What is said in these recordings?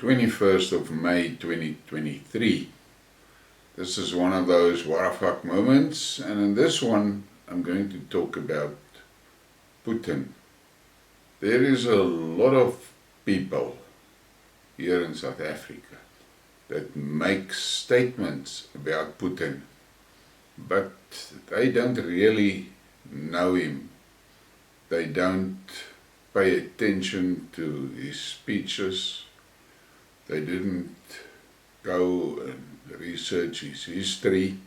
21st of May 2023. This is one of those what the fuck moments, and in this one I'm going to talk about Putin. There is a lot of people here in South Africa that make statements about Putin, but they don't really know him. They don't pay attention to his speeches. They didn't go and research his history,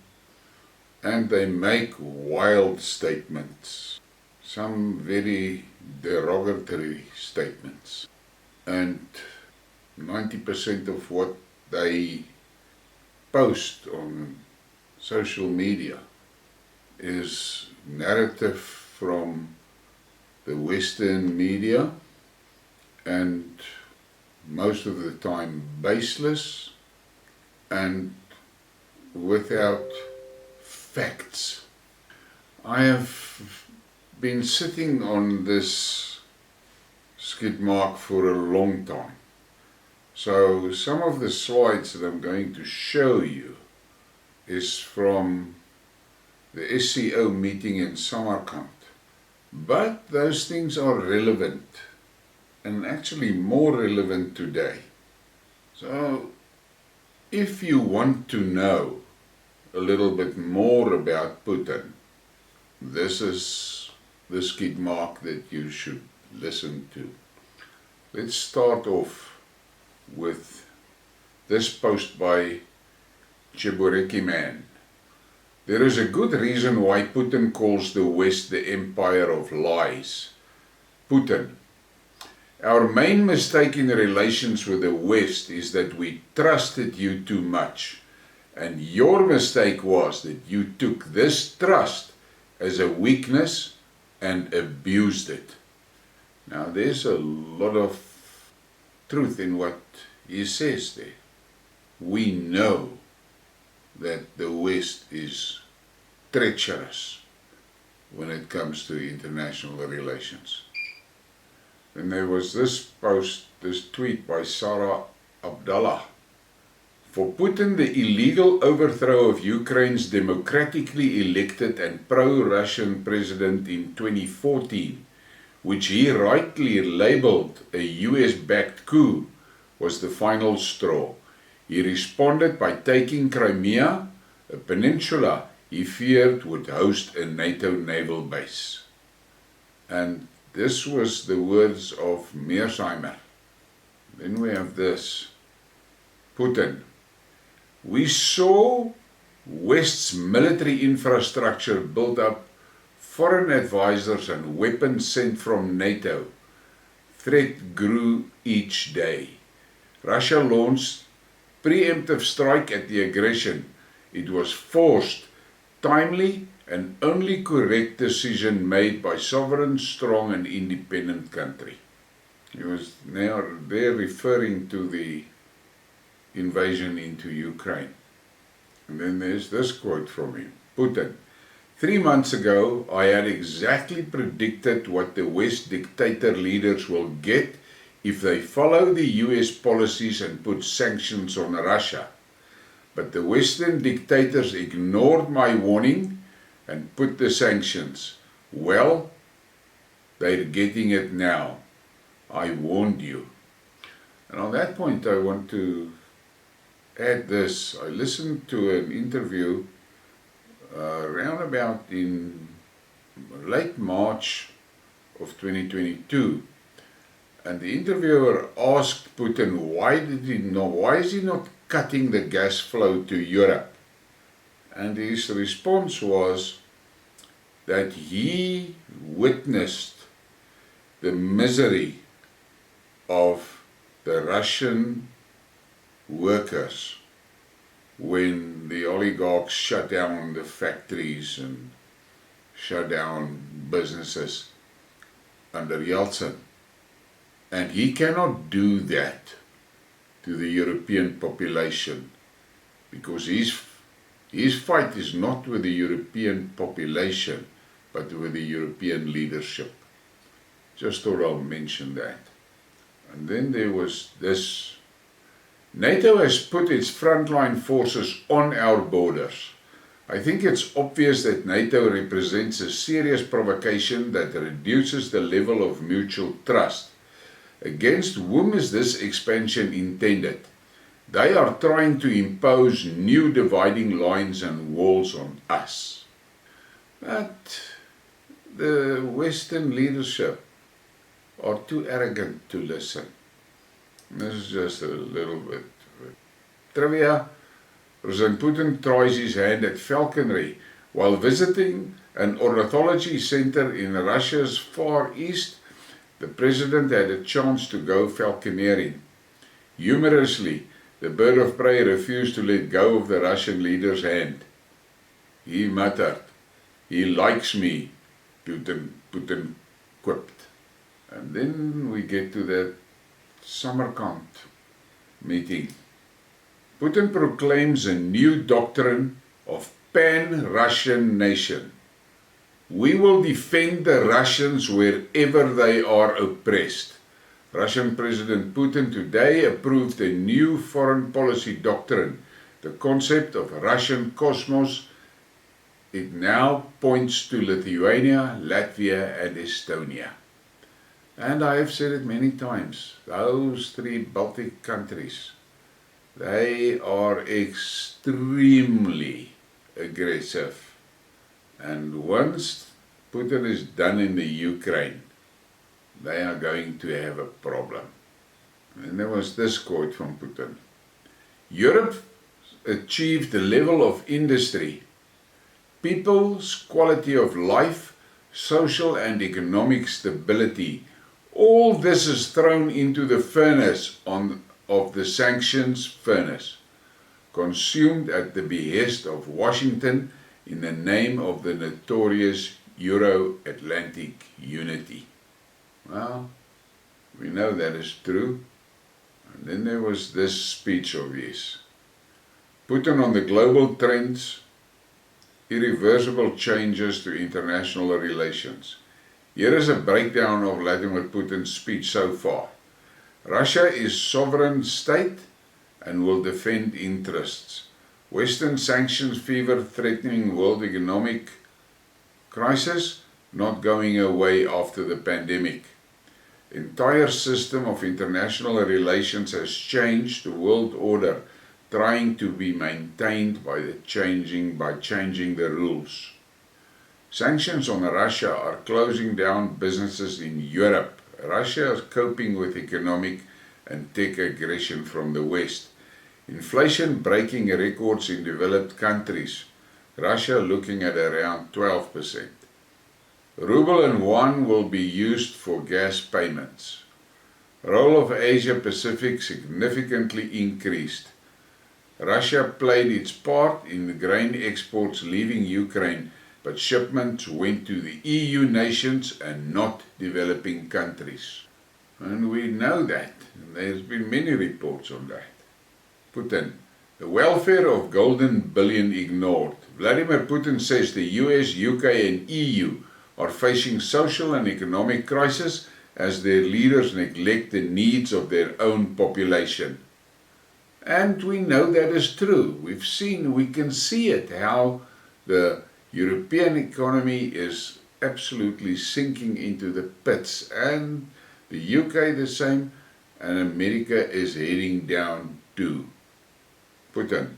and they make wild statements, some very derogatory statements, and 90% of what they post on social media is narrative from the Western media, and most of the time baseless and without facts. I have been sitting on this Skidmark for a long time. So some of the slides that I'm going to show you is from the SCO meeting in Samarkand. But those things are relevant, and actually more relevant today. So if you want to know a little bit more about Putin, this is the Skidmark that you should listen to. Let's start off with this post by Briekmerke man. There is a good reason why Putin calls the West the empire of lies. Putin: our main mistake in relations with the West is that we trusted you too much, and your mistake was that you took this trust as a weakness and abused it. Now there's a lot of truth in what he says there. We know that the West is treacherous when it comes to international relations. Then there was this tweet by Sarah Abdallah. For Putin, the illegal overthrow of Ukraine's democratically elected and pro-Russian president in 2014, which he rightly labeled a US-backed coup, was the final straw. He responded by taking Crimea, a peninsula he feared would host a NATO naval base. And this was the words of Mearsheimer. Then we have this. Putin: we saw West's military infrastructure built up, foreign advisors and weapons sent from NATO. Threat grew each day. Russia launched preemptive strike at the aggression. It was forced, timely, and only correct decision made by sovereign, strong and independent country. He was now there referring to the invasion into Ukraine. And then there's this quote from him. Putin: 3 months ago, I had exactly predicted what the West dictator leaders will get if they follow the US policies and put sanctions on Russia. But the Western dictators ignored my warning and put the sanctions. Well, they're getting it now. I warned you. And on that point I want to add this. I listened to an interview around about in late March of 2022. And the interviewer asked Putin why is he not cutting the gas flow to Europe? And his response was that he witnessed the misery of the Russian workers when the oligarchs shut down the factories and shut down businesses under Yeltsin. And he cannot do that to the European population, because his fight is not with the European population, but with the European leadership. Just thought I'll mention that. And then there was this NATO has put its frontline forces on our borders. I think it's obvious that NATO represents a serious provocation that reduces the level of mutual trust. Against whom is this expansion intended? They are trying to impose new dividing lines and walls on us. But the Western leadership are too arrogant to listen. This is just a little bit trivia. President Putin tries his hand at falconry while visiting an ornithology center in Russia's Far East. The president had a chance to go falconeering. Humorously, the bird of prey refused to let go of the Russian leader's hand. He muttered, "He likes me," Putin quipped. And then we get to that Samarkand meeting. Putin proclaims a new doctrine of pan-Russian nation. We will defend the Russians wherever they are oppressed. Russian President Putin today approved a new foreign policy doctrine, the concept of Russian cosmos. It now points to Lithuania, Latvia and Estonia. And I have said it many times, those three Baltic countries, they are extremely aggressive. And once Putin is done in the Ukraine, they are going to have a problem. And there was this quote from Putin. Europe achieved a level of industry, people's quality of life, social and economic stability. All this is thrown into the furnace of the sanctions furnace, consumed at the behest of Washington in the name of the notorious Euro-Atlantic unity. Well, we know that is true. And then there was this speech of his. Putin on the global trends, irreversible changes to international relations. Here is a breakdown of Vladimir Putin's speech so far. Russia is sovereign state and will defend interests. Western sanctions fever threatening world economic crisis not going away after the pandemic. Entire system of international relations has changed, the world order trying to be maintained by changing the rules. Sanctions on Russia are closing down businesses in Europe. Russia is coping with economic and tech aggression from the West. Inflation breaking records in developed countries. Russia looking at around 12%. Ruble and yuan will be used for gas payments. Role of Asia Pacific significantly increased. Russia played its part in the grain exports leaving Ukraine, but shipments went to the EU nations and not developing countries. And we know that. And there's been many reports on that. Putin, the welfare of golden billion ignored. Vladimir Putin says the US, UK and EU are facing social and economic crisis as their leaders neglect the needs of their own population. And we know that is true. We can see it, how the European economy is absolutely sinking into the pits, and the UK the same, and America is heading down too. Putin,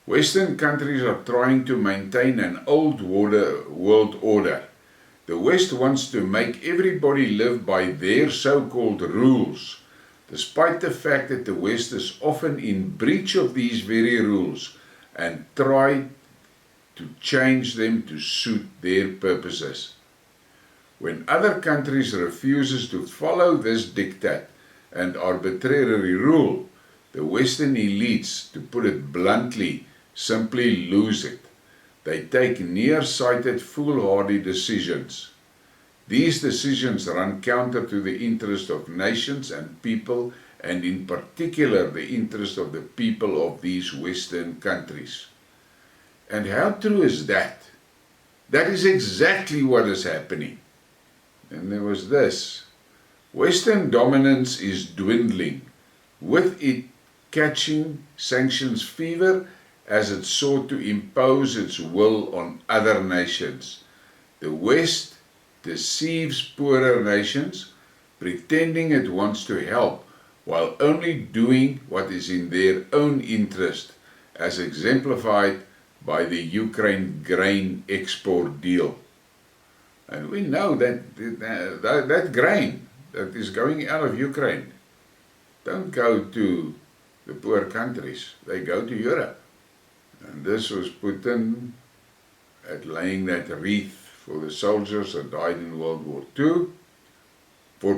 Western countries are trying to maintain an old world order. The West wants to make everybody live by their so-called rules, despite the fact that the West is often in breach of these very rules and try to change them to suit their purposes. When other countries refuses to follow this diktat and arbitrary rule, the Western elites, to put it bluntly, simply lose it. They take nearsighted, foolhardy decisions. These decisions run counter to the interest of nations and people, and in particular the interest of the people of these Western countries. And how true is that? That is exactly what is happening. And there was this. Western dominance is dwindling. With it catching sanctions fever as it sought to impose its will on other nations. The West deceives poorer nations, pretending it wants to help, while only doing what is in their own interest, as exemplified by the Ukraine grain export deal. And we know that grain that is going out of Ukraine don't go to the poor countries, they go to Europe. And this was Putin at laying that wreath for the soldiers that died in World War II. For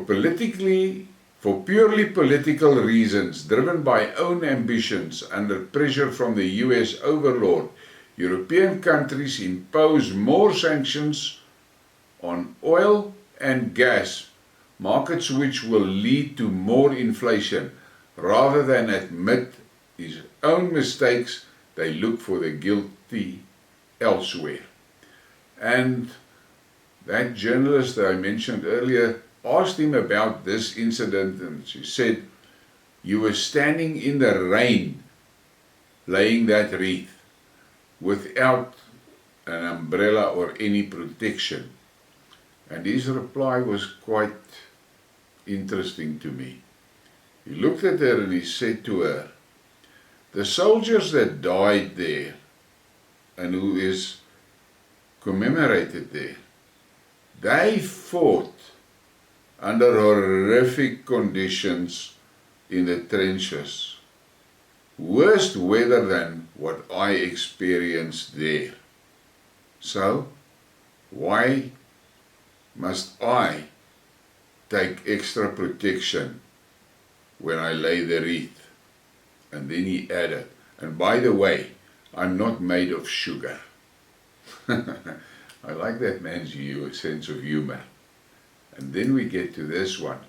purely political reasons, driven by own ambitions under pressure from the US overlord, European countries impose more sanctions on oil and gas, markets which will lead to more inflation. Rather than admit his own mistakes, they look for the guilty elsewhere. And that journalist that I mentioned earlier asked him about this incident, and she said, "You were standing in the rain laying that wreath without an umbrella or any protection." And his reply was quite interesting to me. He looked at her and he said to her, "The soldiers that died there and who is commemorated there, they fought under horrific conditions in the trenches, worse weather than what I experienced there. So, why must I take extra protection when I lay the wreath?" And then he added, "And by the way, I'm not made of sugar." I like that man's sense of humor. And then we get to this one.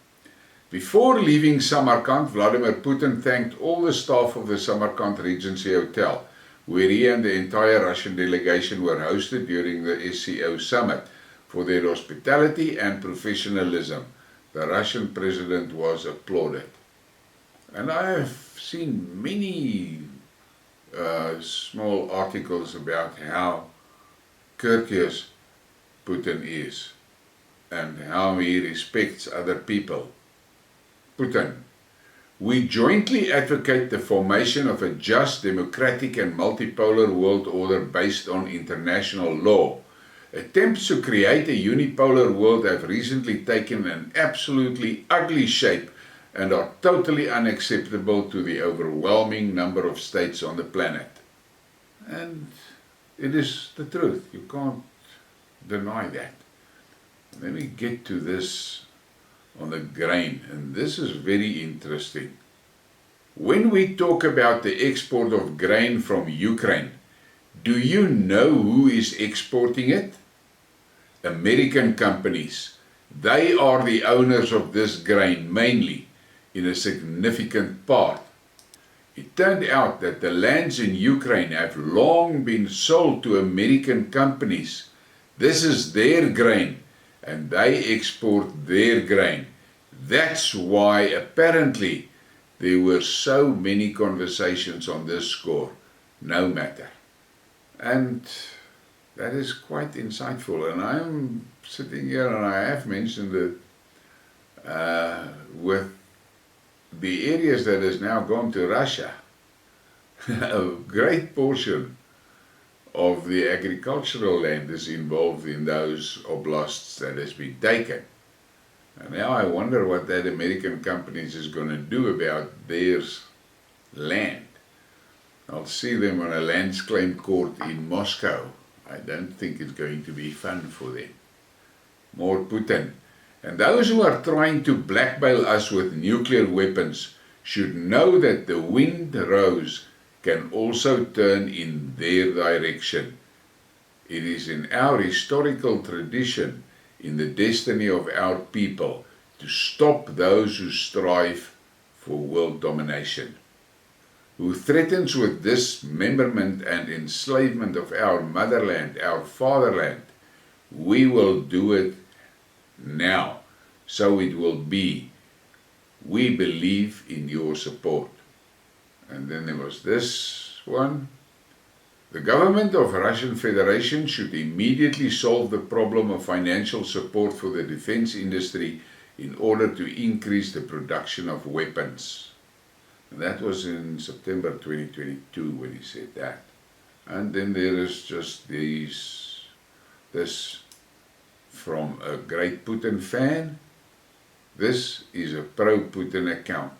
Before leaving Samarkand, Vladimir Putin thanked all the staff of the Samarkand Regency Hotel, where he and the entire Russian delegation were hosted during the SCO summit, for their hospitality and professionalism. The Russian president was applauded. And I have seen many small articles about how courteous Putin is and how he respects other people. Putin: "We jointly advocate the formation of a just, democratic and multipolar world order based on international law. Attempts to create a unipolar world have recently taken an absolutely ugly shape and are totally unacceptable to the overwhelming number of states on the planet." And it is the truth. You can't deny that. Let me get to this on the grain, and this is very interesting. When we talk about the export of grain from Ukraine, do you know who is exporting it? American companies. They are the owners of this grain, mainly, in a significant part. It turned out that the lands in Ukraine have long been sold to American companies. This is their grain, and they export their grain. That's why apparently there were so many conversations on this score. No matter. And that is quite insightful, and I'm sitting here and I have mentioned it with the areas that has now gone to Russia. A great portion of the agricultural land is involved in those oblasts that has been taken. And now I wonder what that American companies is going to do about their land. I'll see them on a lands claim court in Moscow. I don't think it's going to be fun for them. More Putin. And those who are trying to blackmail us with nuclear weapons should know that the wind rose can also turn in their direction. It is in our historical tradition, in the destiny of our people, to stop those who strive for world domination. Who threatens with dismemberment and enslavement of our motherland, our fatherland. We will do it now, so it will be. We believe in your support. And then there was this one. The government of Russian Federation should immediately solve the problem of financial support for the defense industry in order to increase the production of weapons. And that was in September 2022 when he said that. And then there is just this from a great Putin fan. This is a pro-Putin account.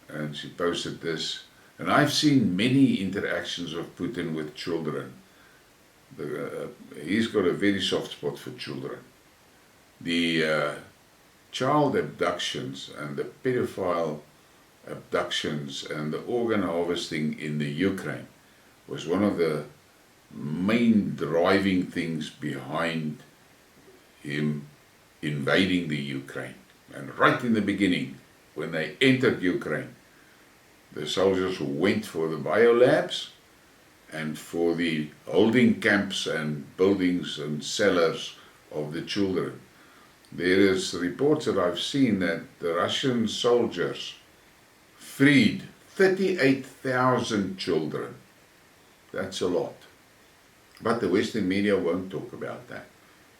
And she posted this. And I've seen many interactions of Putin with children. He's got a very soft spot for children. The child abductions and the pedophile abductions and the organ harvesting in the Ukraine was one of the main driving things behind him invading the Ukraine. And right in the beginning, when they entered Ukraine, the soldiers went for the biolabs and for the holding camps and buildings and cellars of the children. There is reports that I've seen that the Russian soldiers freed 38,000 children. That's a lot. But the Western media won't talk about that.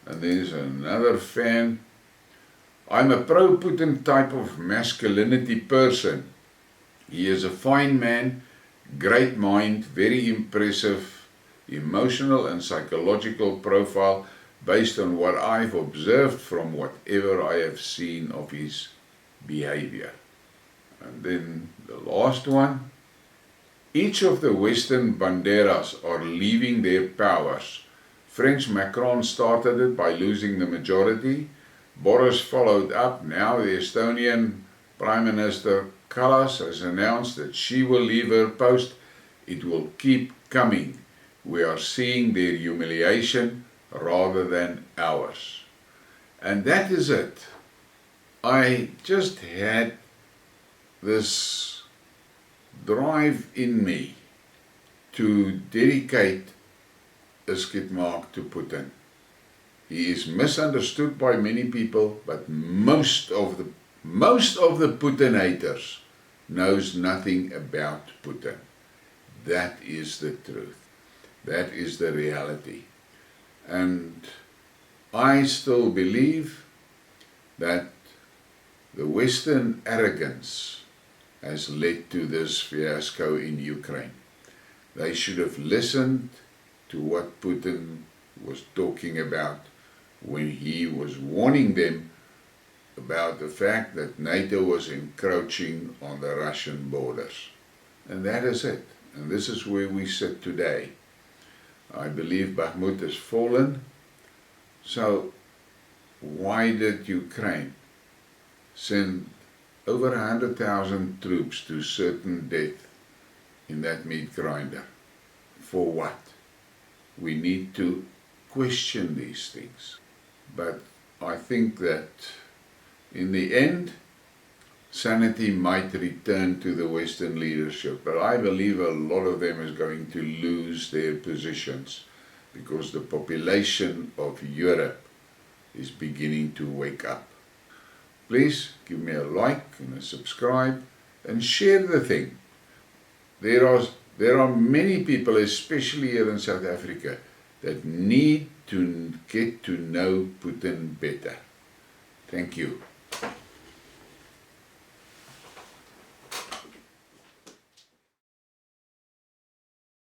And there's another fan. I'm a pro-Putin type of masculinity person. He is a fine man, great mind, very impressive, emotional and psychological profile based on what I've observed from whatever I have seen of his behavior. And then the last one. Each of the Western banderas are leaving their powers. French Macron started it by losing the majority. Boris followed up. Now the Estonian Prime Minister Kallas has announced that she will leave her post. It will keep coming. We are seeing their humiliation rather than ours. And that is it. I just had this drive in me to dedicate a Skidmark to Putin. He is misunderstood by many people, but most of the Putin haters knows nothing about Putin. That is the truth. That is the reality. And I still believe that the Western arrogance has led to this fiasco in Ukraine. They should have listened to what Putin was talking about when he was warning them about the fact that NATO was encroaching on the Russian borders. And that is it. And this is where we sit today. I believe Bakhmut has fallen. So why did Ukraine send over 100,000 troops to certain death in that meat grinder? For what? We need to question these things. But I think that in the end, sanity might return to the Western leadership, but I believe a lot of them is going to lose their positions because the population of Europe is beginning to wake up. Please give me a like and a subscribe and share the thing. There are many people, especially here in South Africa, that need to get to know Putin better. Thank you.